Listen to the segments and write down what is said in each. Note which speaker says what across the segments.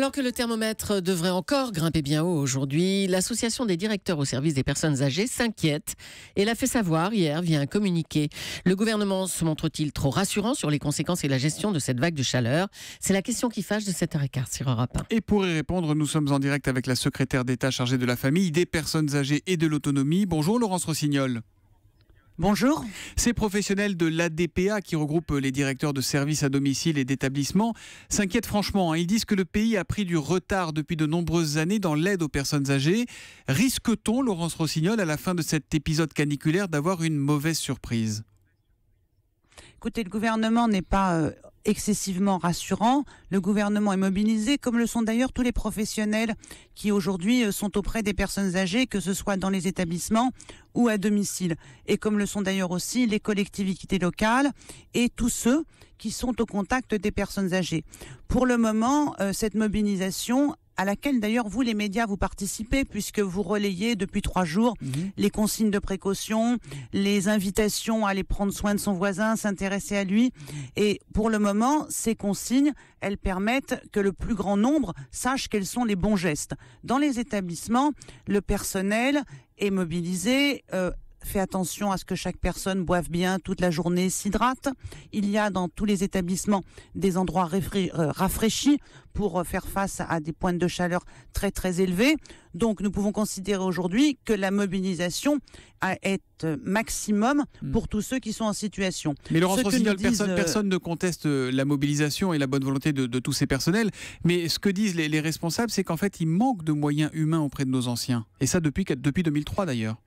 Speaker 1: Alors que le thermomètre devrait encore grimper bien haut aujourd'hui, l'association des directeurs au service des personnes âgées s'inquiète et l'a fait savoir hier via un communiqué. Le gouvernement se montre-t-il trop rassurant sur les conséquences et la gestion de cette vague de chaleur? C'est la question qui fâche de 7h15 sur Europe 1.
Speaker 2: Et pour y répondre, nous sommes en direct avec la secrétaire d'État chargée de la famille, des personnes âgées et de l'autonomie. Bonjour Laurence Rossignol.
Speaker 3: Bonjour.
Speaker 2: Ces professionnels de l'ADPA qui regroupent les directeurs de services à domicile et d'établissements s'inquiètent franchement. Ils disent que le pays a pris du retard depuis de nombreuses années dans l'aide aux personnes âgées. Risque-t-on, Laurence Rossignol, à la fin de cet épisode caniculaire, d'avoir une mauvaise surprise ?
Speaker 3: Écoutez, le gouvernement n'est pas excessivement rassurant. Le gouvernement est mobilisé, comme le sont d'ailleurs tous les professionnels qui aujourd'hui sont auprès des personnes âgées, que ce soit dans les établissements ou à domicile. Et comme le sont d'ailleurs aussi les collectivités locales et tous ceux qui sont au contact des personnes âgées. Pour le moment, cette mobilisation, à laquelle d'ailleurs vous les médias vous participez, puisque vous relayez depuis 3 jours les consignes de précaution, les invitations à aller prendre soin de son voisin, s'intéresser à lui. Et pour le moment, ces consignes, elles permettent que le plus grand nombre sache quels sont les bons gestes. Dans les établissements, le personnel est mobilisé, fait attention à ce que chaque personne boive bien toute la journée, s'hydrate. Il y a dans tous les établissements des endroits rafraîchis pour faire face à des pointes de chaleur très très élevées. Donc nous pouvons considérer aujourd'hui que la mobilisation est maximum pour tous ceux qui sont en situation.
Speaker 2: Mais Laurence Rossignol, personne ne conteste la mobilisation et la bonne volonté de tous ces personnels. Mais ce que disent les responsables, c'est qu'en fait il manque de moyens humains auprès de nos anciens. Et ça depuis 2003 d'ailleurs.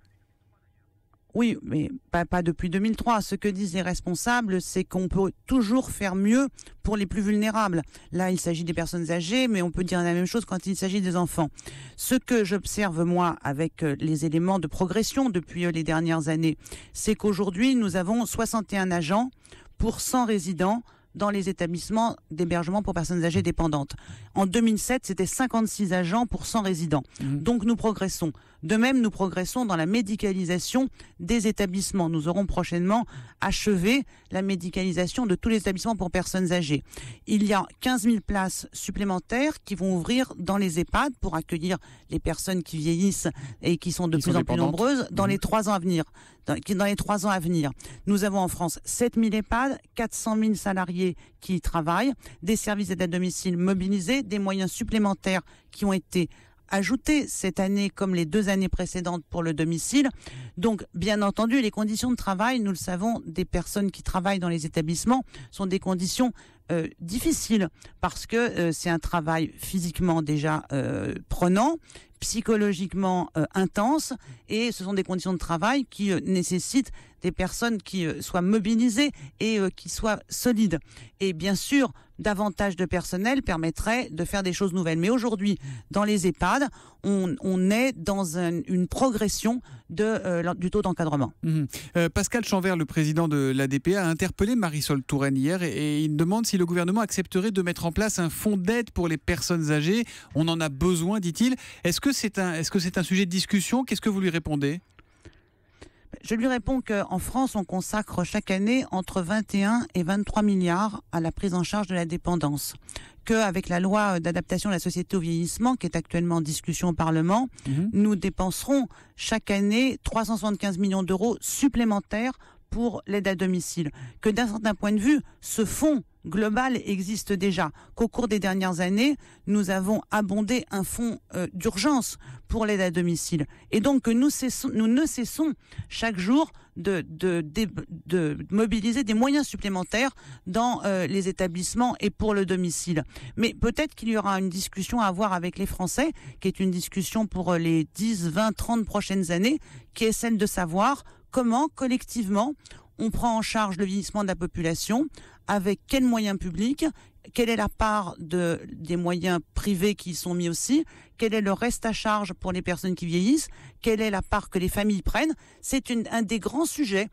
Speaker 3: Oui, mais pas depuis 2003. Ce que disent les responsables, c'est qu'on peut toujours faire mieux pour les plus vulnérables. Là, il s'agit des personnes âgées, mais on peut dire la même chose quand il s'agit des enfants. Ce que j'observe, moi, avec les éléments de progression depuis les dernières années, c'est qu'aujourd'hui, nous avons 61 agents pour 100 résidents dans les établissements d'hébergement pour personnes âgées dépendantes. En 2007, c'était 56 agents pour 100 résidents. Donc nous progressons. De même, nous progressons dans la médicalisation des établissements. Nous aurons prochainement achevé la médicalisation de tous les établissements pour personnes âgées. Il y a 15 000 places supplémentaires qui vont ouvrir dans les EHPAD pour accueillir les personnes qui vieillissent et qui sont de plus en plus nombreuses dans les 3 ans à venir. Dans les 3 ans à venir. Nous avons en France 7 000 EHPAD, 400 000 salariés qui y travaillent, des services d'aide à domicile mobilisés, des moyens supplémentaires qui ont été ajoutés cette année comme les 2 années précédentes pour le domicile. Donc, bien entendu, les conditions de travail, nous le savons, des personnes qui travaillent dans les établissements sont des conditions difficiles parce que c'est un travail physiquement déjà prenant, psychologiquement intense, et ce sont des conditions de travail qui nécessitent des personnes qui soient mobilisées et qui soient solides. Et bien sûr, davantage de personnel permettrait de faire des choses nouvelles. Mais aujourd'hui, dans les EHPAD, on est dans une progression du taux d'encadrement.
Speaker 2: Pascal Chanvert, le président de l'ADPA, a interpellé Marisol Touraine hier et il demande si le gouvernement accepterait de mettre en place un fonds d'aide pour les personnes âgées. On en a besoin, dit-il. Est-ce que c'est un sujet de discussion? Qu'est-ce que vous lui répondez?
Speaker 3: Je lui réponds qu'en France, on consacre chaque année entre 21 et 23 milliards à la prise en charge de la dépendance. Qu'avec la loi d'adaptation de la société au vieillissement, qui est actuellement en discussion au Parlement, nous dépenserons chaque année 375 millions d'euros supplémentaires pour l'aide à domicile. Que d'un certain point de vue, ce fonds global existe déjà. Qu'au cours des dernières années, nous avons abondé un fonds d'urgence pour l'aide à domicile. Et donc que nous ne cessons chaque jour de mobiliser des moyens supplémentaires dans les établissements et pour le domicile. Mais peut-être qu'il y aura une discussion à avoir avec les Français, qui est une discussion pour les 10, 20, 30 prochaines années, qui est celle de savoir comment, collectivement, on prend en charge le vieillissement de la population, avec quels moyens publics, quelle est la part des moyens privés qui y sont mis aussi, quel est le reste à charge pour les personnes qui vieillissent, quelle est la part que les familles prennent. C'est un des grands sujets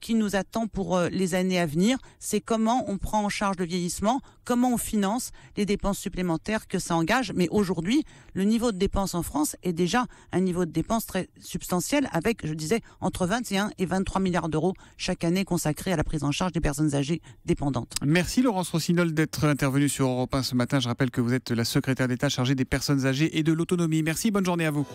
Speaker 3: qui nous attend pour les années à venir. C'est comment on prend en charge le vieillissement, comment on finance les dépenses supplémentaires que ça engage. Mais aujourd'hui, le niveau de dépenses en France est déjà un niveau de dépenses très substantiel avec, je disais, entre 21 et 23 milliards d'euros chaque année consacrés à la prise en charge des personnes âgées dépendantes.
Speaker 2: Merci Laurence Rossignol d'être seul intervenu sur Europe 1 ce matin. Je rappelle que vous êtes la secrétaire d'État chargée des personnes âgées et de l'autonomie. Merci, bonne journée à vous.